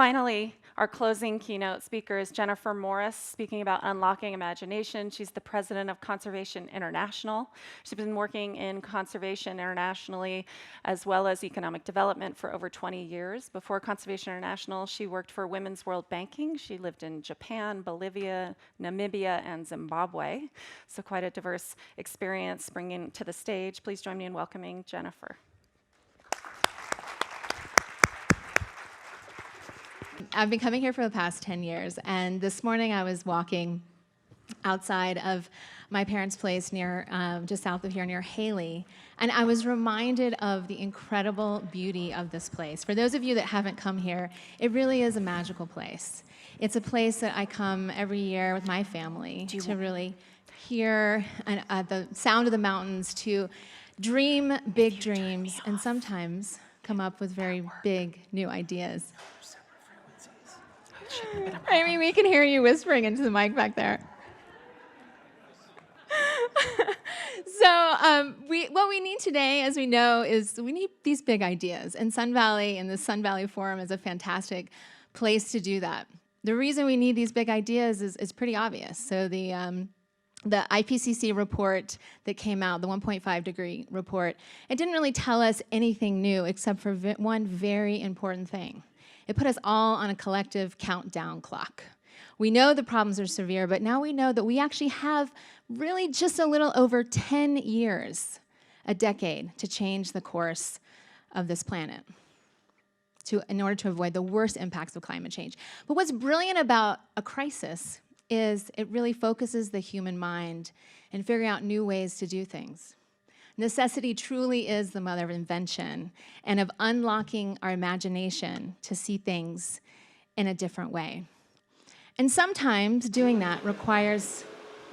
Finally, our closing keynote speaker is Jennifer Morris, speaking about unlocking imagination. She's the president of Conservation International. She's been working in conservation internationally as well as economic development for over 20 years. Before Conservation International, she worked for Women's World Banking. She lived in Japan, Bolivia, Namibia, and Zimbabwe. So quite a diverse experience bringing to the stage. Please join me in welcoming Jennifer. I've been coming here for the past 10 years, and this morning I was walking outside of my parents' place near, just south of here near Haley, and I was reminded of the incredible beauty of this place. For those of you that haven't come here, it really is a magical place. It's a place that I come every year with my family to really hear the sound of the mountains, to dream big dreams, and sometimes come up with very big new ideas. I mean, we can hear you whispering into the mic back there. So what we need today, as we know, is we need these big ideas. And Sun Valley and the Sun Valley Forum is a fantastic place to do that. The reason we need these big ideas is pretty obvious. So the IPCC report that came out, the 1.5 degree report, it didn't really tell us anything new except for one very important thing. It put us all on a collective countdown clock. We know the problems are severe, but now we know that we actually have really just a little over 10 years, a decade, to change the course of this planet in order to avoid the worst impacts of climate change. But what's brilliant about a crisis is it really focuses the human mind in figuring out new ways to do things. Necessity truly is the mother of invention and of unlocking our imagination to see things in a different way. And sometimes doing that requires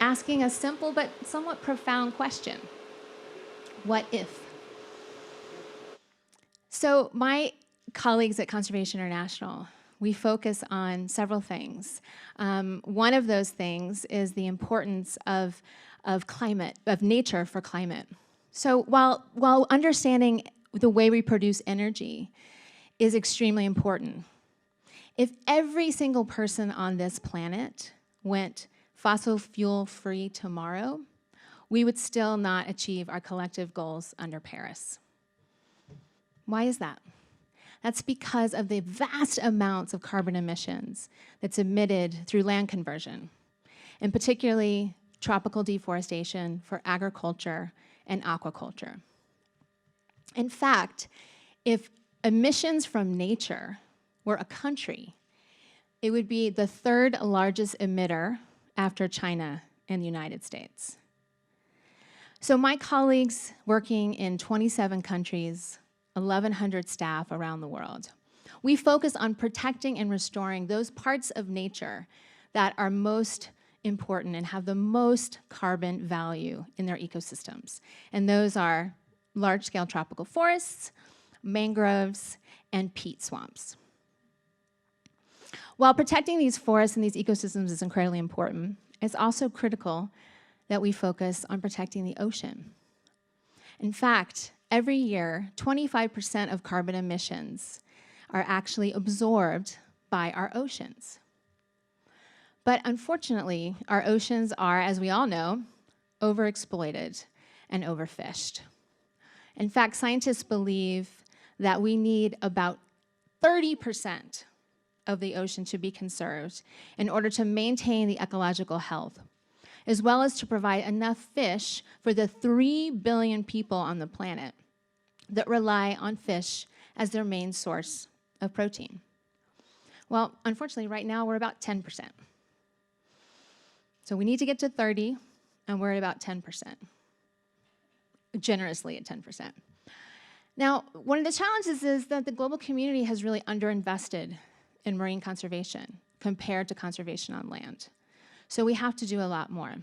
asking a simple but somewhat profound question. What if? So my colleagues at Conservation International, we focus on several things. One of those things is the importance of climate, of nature for climate. So while understanding the way we produce energy is extremely important, if every single person on this planet went fossil fuel free tomorrow, we would still not achieve our collective goals under Paris. Why is that? That's because of the vast amounts of carbon emissions that's emitted through land conversion, and particularly tropical deforestation for agriculture and aquaculture. In fact, if emissions from nature were a country, it would be the third largest emitter after China and the United States. So my colleagues working in 27 countries, 1,100 staff around the world, we focus on protecting and restoring those parts of nature that are most important and have the most carbon value in their ecosystems. And those are large-scale tropical forests, mangroves, and peat swamps. While protecting these forests and these ecosystems is incredibly important, it's also critical that we focus on protecting the ocean. In fact, every year, 25% of carbon emissions are actually absorbed by our oceans. But unfortunately, our oceans are, as we all know, overexploited and overfished. In fact, scientists believe that we need about 30% of the ocean to be conserved in order to maintain the ecological health, as well as to provide enough fish for the 3 billion people on the planet that rely on fish as their main source of protein. Well, unfortunately, right now we're about 10%. So we need to get to 30, and we're at about 10%, generously at 10%. Now, one of the challenges is that the global community has really underinvested in marine conservation compared to conservation on land. So we have to do a lot more.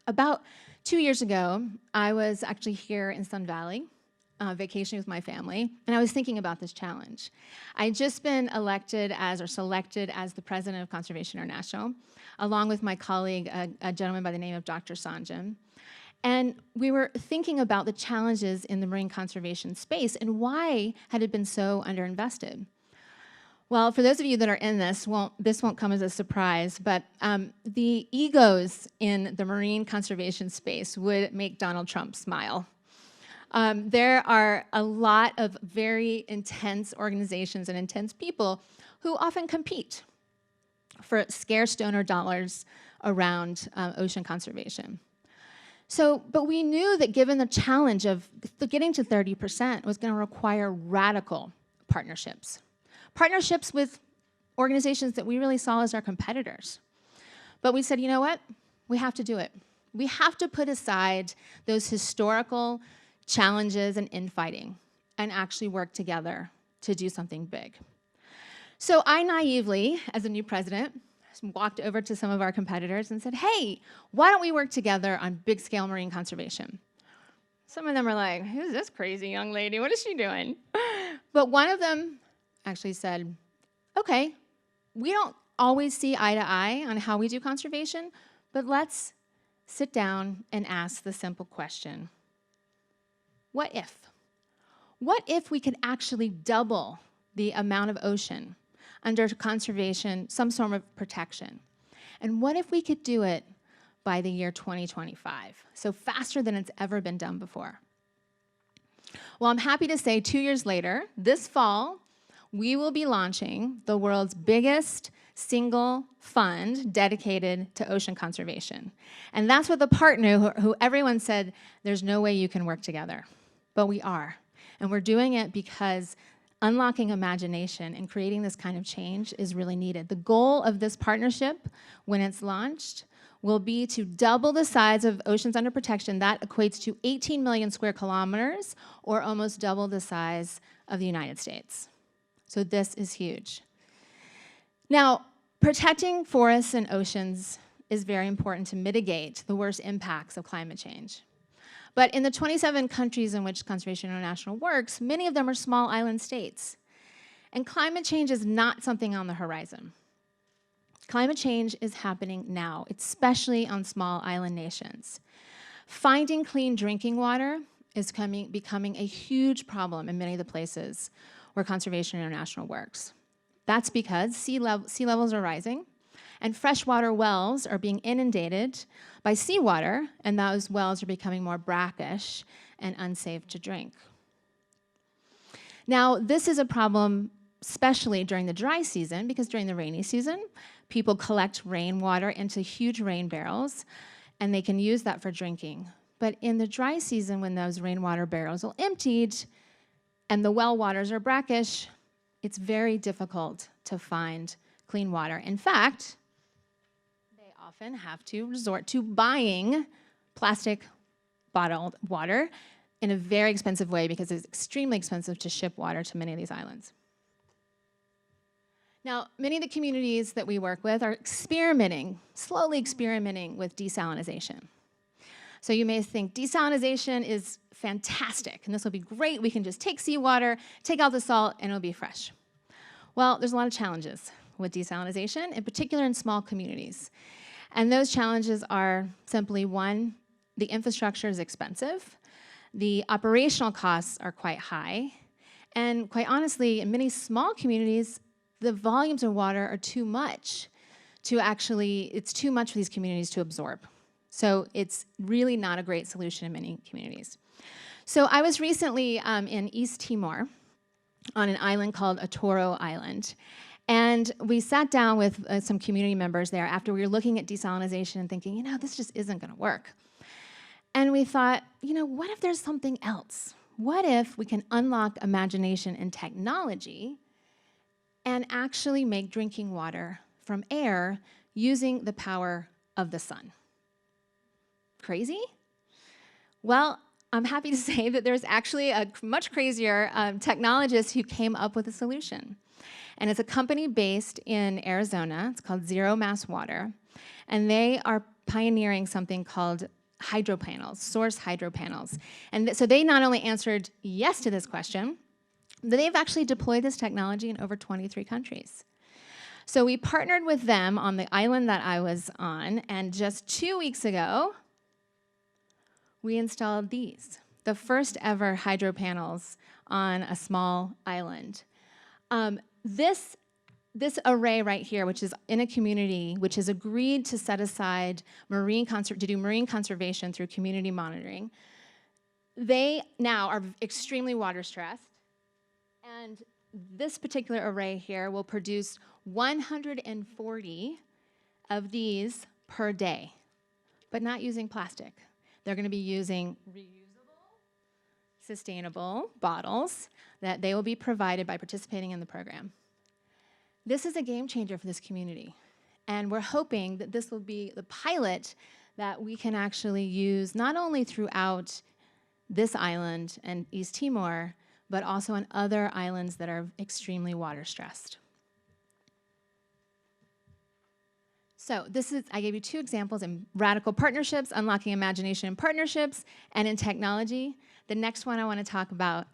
About 2 years ago, I was actually here in Sun Valley, vacationing with my family, and I was thinking about this challenge. I'd just been selected as the president of Conservation International, along with my colleague, a gentleman by the name of Dr. Sanjan. And we were thinking about the challenges in the marine conservation space and why had it been so underinvested. Well, for those of you that are in this won't come as a surprise, but the egos in the marine conservation space would make Donald Trump smile. There are a lot of very intense organizations and intense people who often compete for scarce donor dollars around ocean conservation. So, but we knew that given the challenge of getting to 30% was going to require radical partnerships. Partnerships with organizations that we really saw as our competitors. But we said, you know what? We have to do it. We have to put aside those historical challenges and infighting and actually work together to do something big. So I naively, as a new president, walked over to some of our competitors and said, hey, why don't we work together on big-scale marine conservation? Some of them are like, who's this crazy young lady? What is she doing? But one of them actually said, okay, we don't always see eye to eye on how we do conservation, but let's sit down and ask the simple question, what if? What if we could actually double the amount of ocean under conservation, some sort of protection? And what if we could do it by the year 2025? So faster than it's ever been done before. Well, I'm happy to say 2 years later, this fall, we will be launching the world's biggest single fund dedicated to ocean conservation. And that's with a partner who everyone said, there's no way you can work together. But we are. And we're doing it because unlocking imagination and creating this kind of change is really needed. The goal of this partnership, when it's launched, will be to double the size of oceans under protection. That equates to 18 million square kilometers, or almost double the size of the United States. So this is huge. Now, protecting forests and oceans is very important to mitigate the worst impacts of climate change. But in the 27 countries in which Conservation International works, many of them are small island states. And climate change is not something on the horizon. Climate change is happening now, especially on small island nations. Finding clean drinking water is becoming a huge problem in many of the places where Conservation International works. That's because sea levels are rising, and freshwater wells are being inundated by seawater, and those wells are becoming more brackish and unsafe to drink. Now, this is a problem especially during the dry season, because during the rainy season, people collect rainwater into huge rain barrels, and they can use that for drinking. But in the dry season, when those rainwater barrels are emptied and the well waters are brackish, it's very difficult to find clean water. In fact, they often have to resort to buying plastic bottled water in a very expensive way because it's extremely expensive to ship water to many of these islands. Now, many of the communities that we work with are slowly experimenting with desalinization. So you may think desalinization is fantastic, and this will be great. We can just take seawater, take out the salt, and it'll be fresh. Well, there's a lot of challenges with desalinization, in particular in small communities. And those challenges are simply, one, the infrastructure is expensive, the operational costs are quite high, and quite honestly, in many small communities, the volumes of water are too much it's too much for these communities to absorb. So it's really not a great solution in many communities. So I was recently in East Timor on an island called Atoro Island. And we sat down with some community members there after we were looking at desalinization and thinking, this just isn't going to work. And we thought, what if there's something else? What if we can unlock imagination and technology and actually make drinking water from air using the power of the sun? Crazy? Well, I'm happy to say that there's actually a much crazier technologist who came up with a solution. And it's a company based in Arizona. It's called Zero Mass Water. And they are pioneering something called hydro panels, source hydro panels. And so they not only answered yes to this question, but they've actually deployed this technology in over 23 countries. So we partnered with them on the island that I was on, and just 2 weeks ago, we installed these, the first ever hydro panels on a small island. This this array right here, which is in a community which has agreed to set aside to do marine conservation through community monitoring, they now are extremely water stressed, and this particular array here will produce 140 of these per day, but not using plastic. They're going to be using reusable, sustainable bottles that they will be provided by participating in the program. This is a game changer for this community, and we're hoping that this will be the pilot that we can actually use not only throughout this island and East Timor, but also on other islands that are extremely water stressed. So I gave you 2 examples in radical partnerships, unlocking imagination in partnerships, and in technology. The next one I want to talk about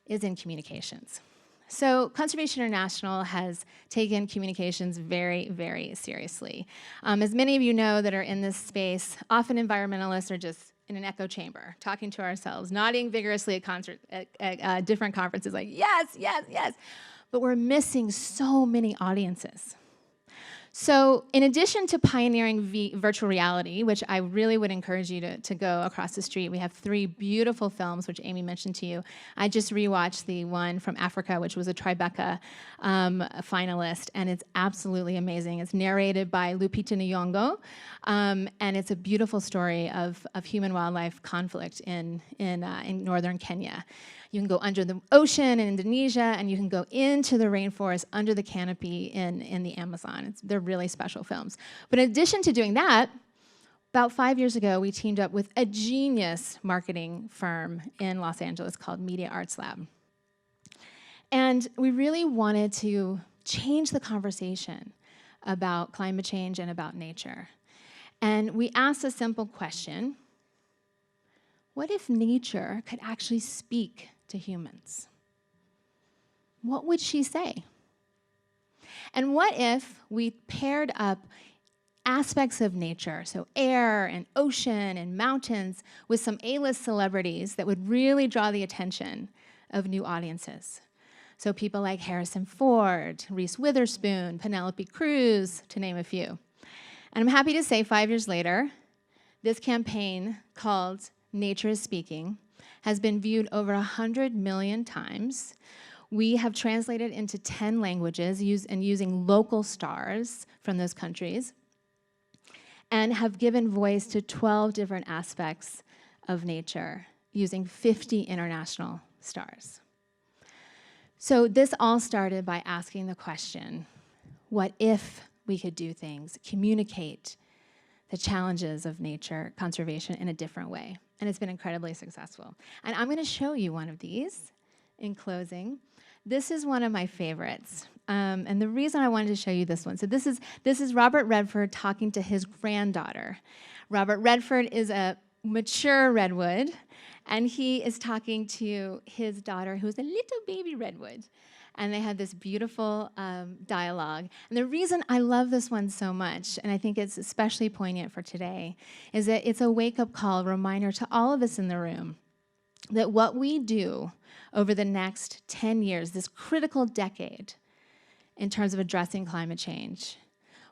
is in communications. So Conservation International has taken communications very, very seriously. As many of you know that are in this space, often environmentalists are just in an echo chamber, talking to ourselves, nodding vigorously at different conferences like, yes, yes, yes. But we're missing so many audiences. So in addition to pioneering virtual reality, which I really would encourage you to go across the street, we have 3 beautiful films, which Amy mentioned to you. I just rewatched the one from Africa, which was a Tribeca finalist, and it's absolutely amazing. It's narrated by Lupita Nyong'o, and it's a beautiful story of human-wildlife conflict in northern Kenya. You can go under the ocean in Indonesia, and you can go into the rainforest under the canopy in the Amazon. They're really special films. But in addition to doing that, about 5 years ago, we teamed up with a genius marketing firm in Los Angeles called Media Arts Lab. And we really wanted to change the conversation about climate change and about nature. And we asked a simple question: what if nature could actually speak to humans? What would she say? And what if we paired up aspects of nature, so air and ocean and mountains, with some A-list celebrities that would really draw the attention of new audiences? So people like Harrison Ford, Reese Witherspoon, Penelope Cruz, to name a few. And I'm happy to say 5 years later, this campaign called Nature is Speaking has been viewed over 100 million times. We have translated into 10 languages using local stars from those countries, and have given voice to 12 different aspects of nature using 50 international stars. So this all started by asking the question, what if we could do things, communicate the challenges of nature conservation in a different way? And it's been incredibly successful. And I'm going to show you one of these in closing. This is one of my favorites. And the reason I wanted to show you this one, so this is Robert Redford talking to his granddaughter. Robert Redford is a mature redwood, and he is talking to his daughter, who's a little baby redwood. And they had this beautiful dialogue. And the reason I love this one so much, and I think it's especially poignant for today, is that it's a wake-up call, reminder to all of us in the room that what we do over the next 10 years, this critical decade, in terms of addressing climate change,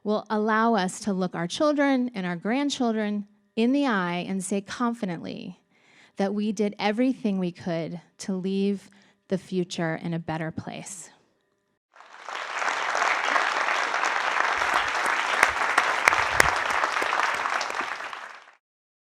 will allow us to look our children and our grandchildren in the eye and say confidently that we did everything we could to leave the future in a better place.